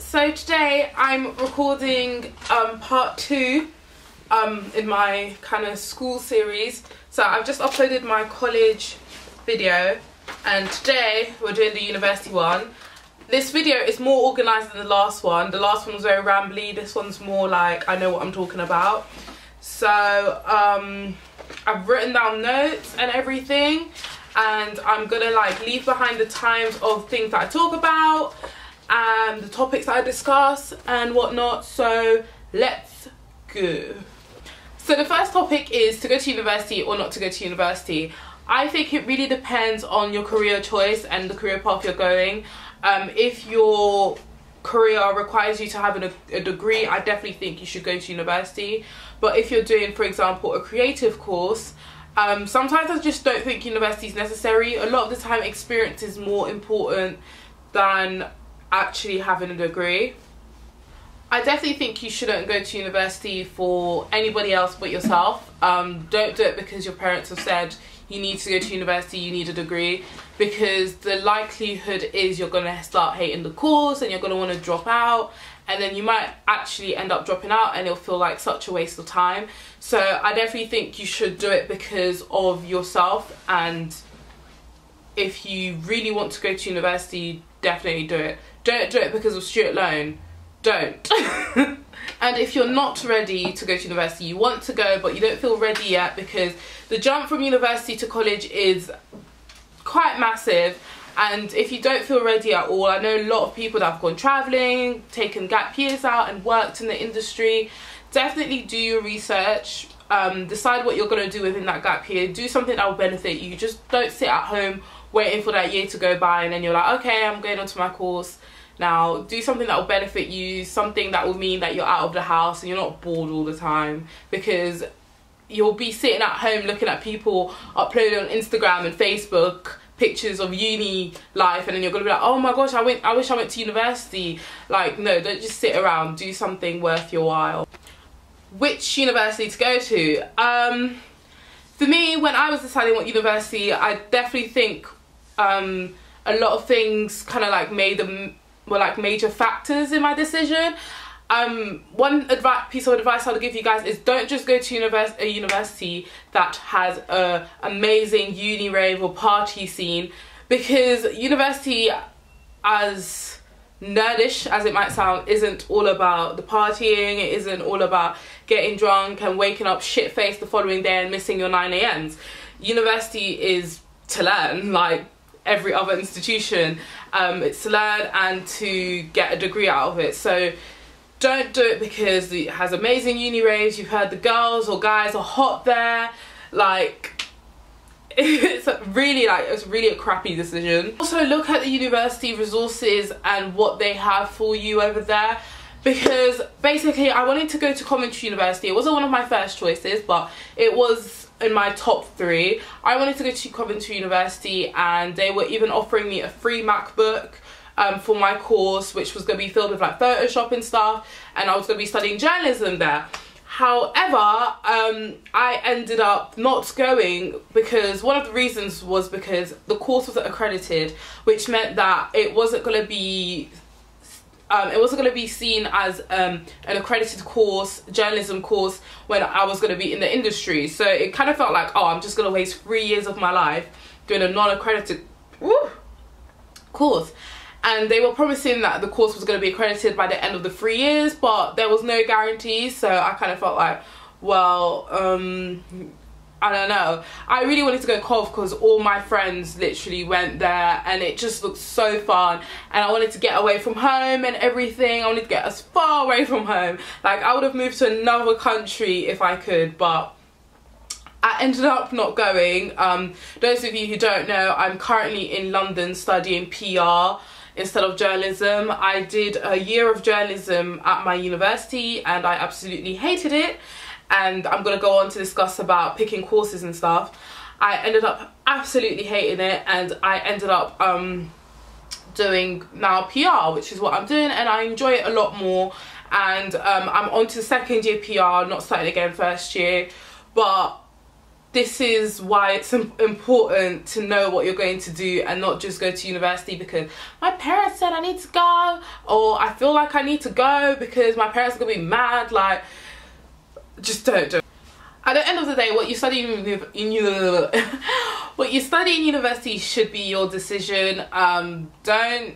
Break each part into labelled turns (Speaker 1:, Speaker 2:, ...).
Speaker 1: So today I'm recording part 2 in my kind of school series. So I've just uploaded my college video and today we're doing the university one. This video is more organised than the last one. The last one was very rambly, this one's more like I know what I'm talking about. So I've written down notes and everything, and I'm gonna like leave behind the times of things that I talk about and the topics that I discuss and whatnot. So let's go. So the first topic is to go to university or not to go to university. I think it really depends on your career choice and the career path you're going. If your career requires you to have a degree, I definitely think you should go to university. But if you're doing, for example, a creative course, sometimes I just don't think university is necessary. A lot of the time experience is more important than actually having a degree. I definitely think you shouldn't go to university for anybody else but yourself. Don't do it because your parents have said you need to go to university, you need a degree, because the likelihood is you're going to start hating the course and you're going to want to drop out, and then you might actually end up dropping out and it'll feel like such a waste of time. So I definitely think you should do it because of yourself, and if you really want to go to university, definitely do it. Don't do it because of student loan. Don't. And if you're not ready to go to university, you want to go but you don't feel ready yet, because the jump from university to college is quite massive, and if you don't feel ready at all, I know a lot of people that have gone travelling, taken gap years out and worked in the industry. Definitely do your research, decide what you're going to do within that gap year, do something that will benefit you. Just don't sit at home waiting for that year to go by and then you're like, okay, I'm going on to my course now. Do something that will benefit you, something that will mean that you're out of the house and you're not bored all the time, because you'll be sitting at home looking at people uploading on Instagram and Facebook pictures of uni life, and then you're gonna be like, oh my gosh, I wish I went to university. Like, no, don't just sit around, do something worth your while. Which university to go to? For me, when I was deciding what university, I definitely think a lot of things kind of like were like major factors in my decision. One piece of advice I'll give you guys is don't just go to a university that has a amazing uni rave or party scene, because university, as nerdish as it might sound, isn't all about the partying. It isn't all about getting drunk and waking up shit-faced the following day and missing your 9 a.m.s. University is to learn, like every other institution. It's to learn and to get a degree out of it. So don't do it because it has amazing uni raves, you've heard the girls or guys are hot there. Like, it's really a crappy decision. Also look at the university resources and what they have for you over there, because basically I wanted to go to Coventry University. It wasn't one of my first choices, but it was in my top 3. I wanted to go to Coventry University, and they were even offering me a free MacBook for my course, which was going to be filled with like Photoshop and stuff, and I was going to be studying journalism there. However, I ended up not going because one of the reasons was because the course wasn't accredited, which meant that it wasn't going to be seen as an accredited course, journalism course, when I was going to be in the industry. So it kind of felt like, oh, I'm just going to waste 3 years of my life doing a non-accredited course. And they were promising that the course was going to be accredited by the end of the 3 years, but there was no guarantee. So I kind of felt like, well, I don't know. I really wanted to go Cov because all my friends literally went there and it just looked so fun, and I wanted to get away from home and everything. I wanted to get as far away from home. Like, I would have moved to another country if I could, but I ended up not going. Those of you who don't know, I'm currently in London studying PR instead of journalism. I did a year of journalism at my university and I absolutely hated it, and I'm going to go on to discuss about picking courses and stuff. I ended up absolutely hating it, and I ended up doing now PR, which is what I'm doing, and I enjoy it a lot more. And I'm on to second year PR, not starting again first year, but this is why it's important to know what you're going to do and not just go to university because my parents said I need to go, or I feel like I need to go because my parents are gonna be mad. Like, just don't. At the end of the day, what you study in university should be your decision. Don't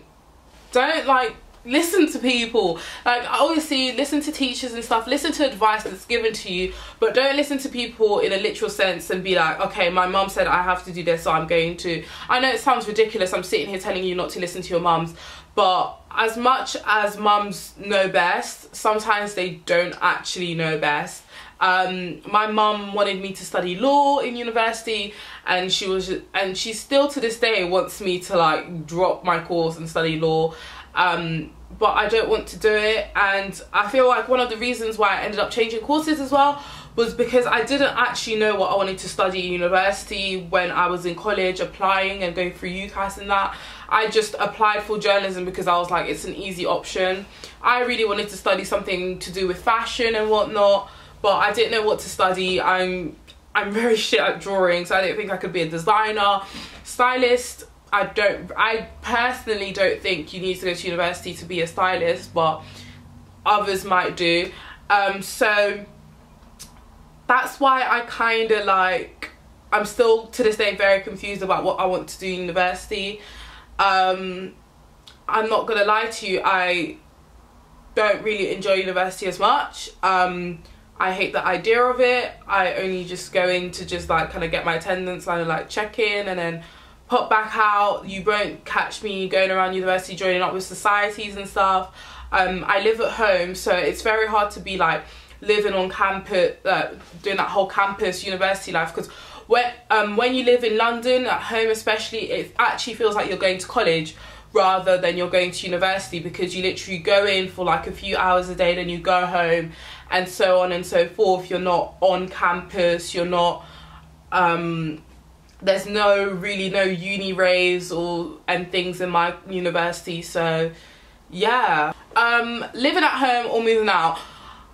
Speaker 1: like listen to people. Like, obviously listen to teachers and stuff, listen to advice that's given to you, but don't listen to people in a literal sense and be like, okay, my mum said I have to do this, so I'm going to. I know it sounds ridiculous, I'm sitting here telling you not to listen to your mums, but as much as mums know best, sometimes they don't actually know best. My mum wanted me to study law in university, and she still to this day wants me to like drop my course and study law, but I don't want to do it. And I feel like one of the reasons why I ended up changing courses as well was because I didn't actually know what I wanted to study in university when I was in college applying and going through UCAS and that. I just applied for journalism because I was like, it's an easy option. I really wanted to study something to do with fashion and whatnot, but I didn't know what to study. I'm very shit at drawing, so I didn't think I could be a designer, stylist. I personally don't think you need to go to university to be a stylist, but others might do. So that's why I kind of like, I'm still to this day very confused about what I want to do in university. I'm not gonna lie to you, I don't really enjoy university as much. I hate the idea of it. I only just go in to just like kind of get my attendance and like check in and then pop back out. You won't catch me going around university joining up with societies and stuff. I live at home, so it's very hard to be like living on campus, doing that whole campus university life, because when you live in London at home especially, it actually feels like you're going to college rather than you're going to university, because you literally go in for like a few hours a day, then you go home and so on and so forth. You're not on campus, you're not there's really no uni raves and things in my university. So yeah, living at home or moving out.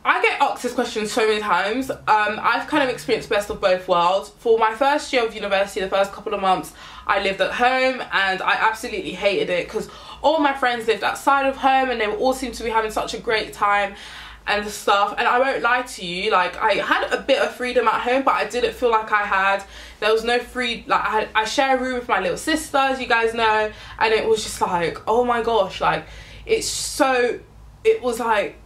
Speaker 1: I get asked this question so many times. I've kind of experienced best of both worlds. For my first year of university, the first couple of months, I lived at home and I absolutely hated it because all my friends lived outside of home and they all seemed to be having such a great time and stuff. And I won't lie to you, like, I had a bit of freedom at home, but I didn't feel like there was no I share a room with my little sister, as you guys know, and it was just like, oh my gosh, like, it was like,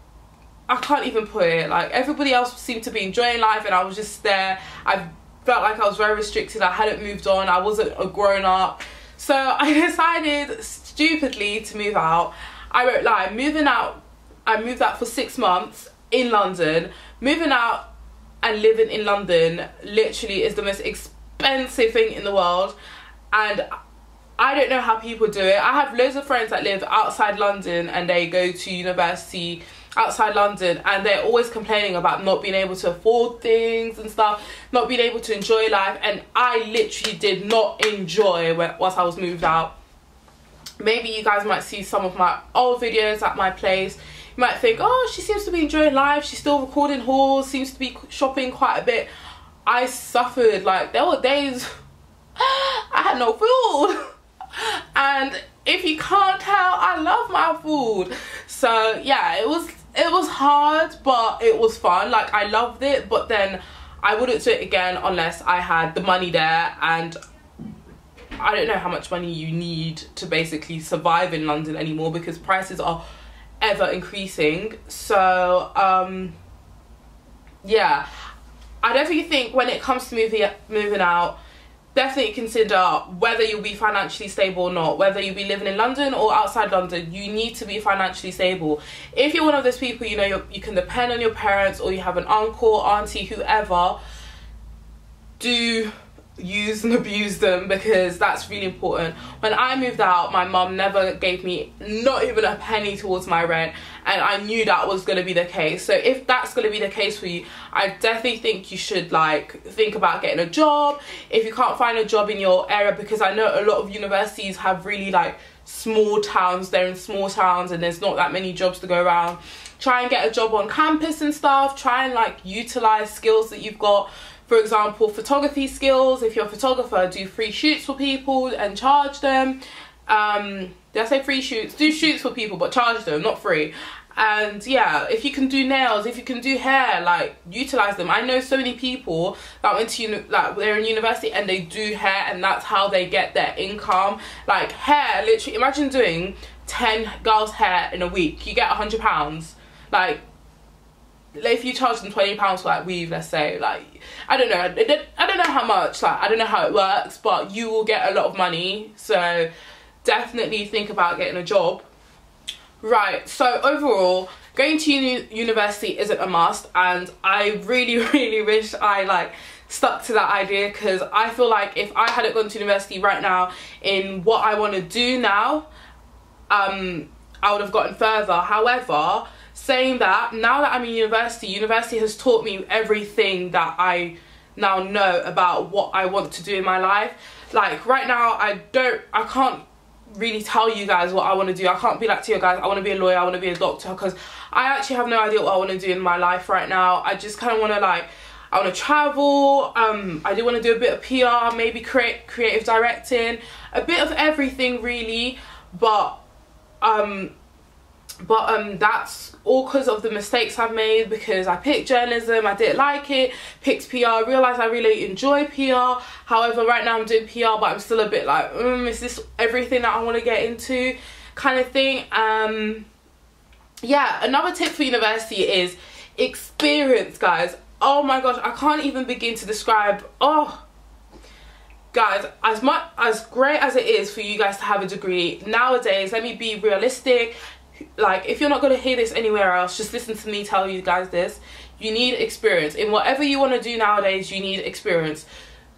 Speaker 1: I can't even put it, like, everybody else seemed to be enjoying life and I was just there. I felt like I was very restricted, I hadn't moved on, I wasn't a grown up. So I decided stupidly to move out. I won't lie, I moved out for 6 months in London. Moving out and living in London literally is the most expensive thing in the world, and I don't know how people do it. I have loads of friends that live outside London and they go to university outside London and they're always complaining about not being able to afford things and stuff, not being able to enjoy life, and I literally did not enjoy once I was moved out. Maybe you guys might see some of my old videos at my place. You might think, oh, she seems to be enjoying life, she's still recording hauls, seems to be shopping quite a bit. I suffered, like, there were days I had no food. And if you can't tell, I love my food. So yeah, it was hard, but it was fun. Like, I loved it, but then I wouldn't do it again unless I had the money there, and I don't know how much money you need to basically survive in London anymore because prices are ever increasing. So yeah, I definitely think when it comes to moving out, definitely consider whether you'll be financially stable or not. Whether you'll be living in London or outside London, you need to be financially stable. If you're one of those people, you know, you can depend on your parents, or you have an uncle, auntie, whoever, do use and abuse them, because that's really important. When I moved out, my mum never gave me not even a penny towards my rent, and I knew that was going to be the case. So if that's going to be the case for you, I definitely think you should like think about getting a job if you can't find a job in your area, because I know a lot of universities have really like small towns. They're in small towns and there's not that many jobs to go around. Try and get a job on campus and stuff. Try and like utilize skills that you've got. For example, photography skills. If you're a photographer, do free shoots for people and charge them. Did I say free shoots? Do shoots for people but charge them, not free. And yeah, if you can do nails, if you can do hair, like utilize them. I know so many people that went to they're in university and they do hair, and that's how they get their income. Like hair, literally, imagine doing 10 girls' hair in a week. You get £100. Like if you charge them £20 for like weave, let's say, like I don't know how much, like I don't know how it works, but you will get a lot of money. So definitely think about getting a job. Right, so overall, going to university isn't a must, and I really wish I like stuck to that idea, because I feel like if I hadn't gone to university right now in what I want to do now, I would have gotten further. However, saying that, now that I'm in university has taught me everything that I now know about what I want to do in my life. Like right now, I can't really tell you guys what I want to do. I can't be like to you guys, I want to be a lawyer, I want to be a doctor, because I actually have no idea what I want to do in my life right now. I just kind of want to I want to travel. I do want to do a bit of PR, maybe creative directing, a bit of everything really, but that's all because of the mistakes I've made, because I picked journalism, I didn't like it, picked PR, realised I really enjoy PR. However, right now I'm doing PR, but I'm still a bit like, is this everything that I want to get into, kind of thing. Yeah, another tip for university is experience, guys. Oh my gosh, I can't even begin to describe. Oh guys, as great as it is for you guys to have a degree nowadays, let me be realistic. Like, if you're not going to hear this anywhere else, just listen to me tell you guys this. You need experience. In whatever you want to do nowadays, you need experience.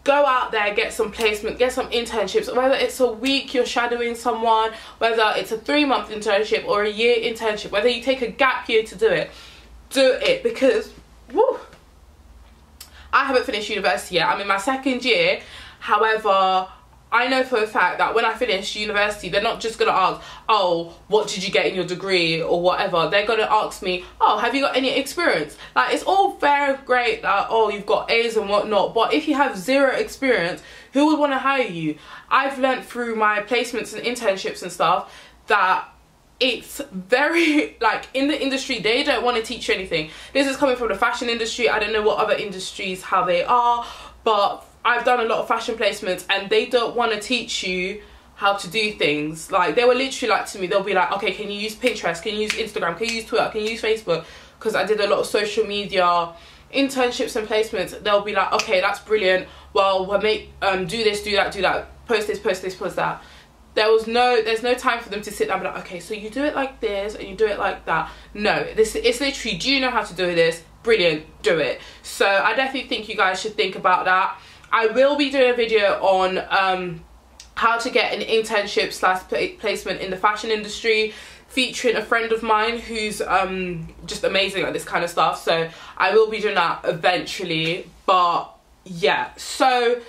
Speaker 1: Go out there, get some placement, get some internships. Whether it's a week you're shadowing someone, whether it's a 3-month internship or a year internship, whether you take a gap year to do it, because woo, I haven't finished university yet. I'm in my 2nd year. However, I know for a fact that when I finish university, they're not just going to ask, oh, what did you get in your degree or whatever. They're going to ask me, oh, have you got any experience? Like, it's all very great that, oh, you've got A's and whatnot, but if you have 0 experience, who would want to hire you? I've learned through my placements and internships and stuff that it's very, like, in the industry, they don't want to teach you anything. This is coming from the fashion industry. I don't know what other industries, how they are, but I've done a lot of fashion placements, and they don't want to teach you how to do things. Like, they were literally like to me, they'll be like, okay, can you use Pinterest, can you use Instagram, can you use Twitter, can you use Facebook? Because I did a lot of social media internships and placements. They'll be like, okay, that's brilliant, well, we'll make do this, do that, post this, post that. There's no time for them to sit down and be like, okay, so you do it like this and you do it like that. No, it's literally, do you know how to do this? Brilliant, do it. So I definitely think you guys should think about that. I will be doing a video on how to get an internship / placement in the fashion industry, featuring a friend of mine who's just amazing at this kind of stuff. So I will be doing that eventually. But yeah, so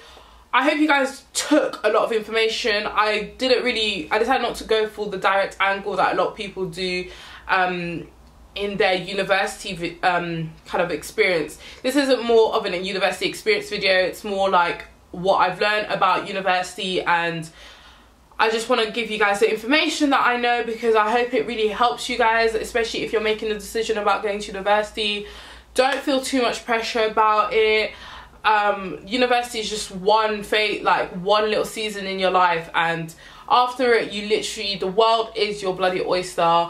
Speaker 1: I hope you guys took a lot of information. I decided not to go for the direct angle that a lot of people do in their university kind of experience. This isn't more of a university experience video, it's more like what I've learned about university, and I just want to give you guys the information that I know, because I hope it really helps you guys, especially if you're making a decision about going to university. Don't feel too much pressure about it. University is just one little season in your life, and after it, you literally, the world is your bloody oyster.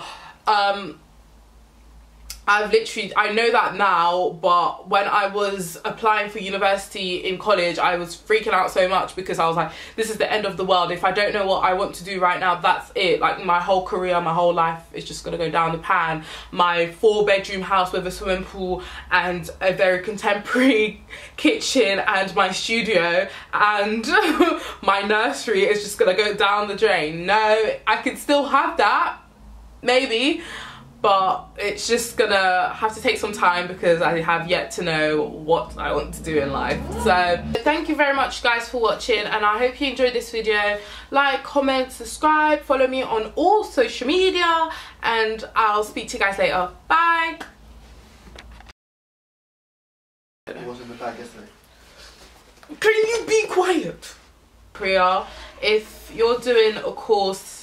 Speaker 1: I know that now, but when I was applying for university in college, I was freaking out so much, because I was like, this is the end of the world. If I don't know what I want to do right now, that's it. Like, my whole career, my whole life is just gonna go down the pan. My 4-bedroom house with a swimming pool and a very contemporary kitchen and my studio and my nursery is just gonna go down the drain. No, I could still have that, maybe, but it's just gonna have to take some time, because I have yet to know what I want to do in life. So thank you very much guys for watching, and I hope you enjoyed this video. Like, comment, subscribe, follow me on all social media, and I'll speak to you guys later. Bye.
Speaker 2: It was in the bag yesterday.
Speaker 1: Can you be quiet? Priya, if you're doing a course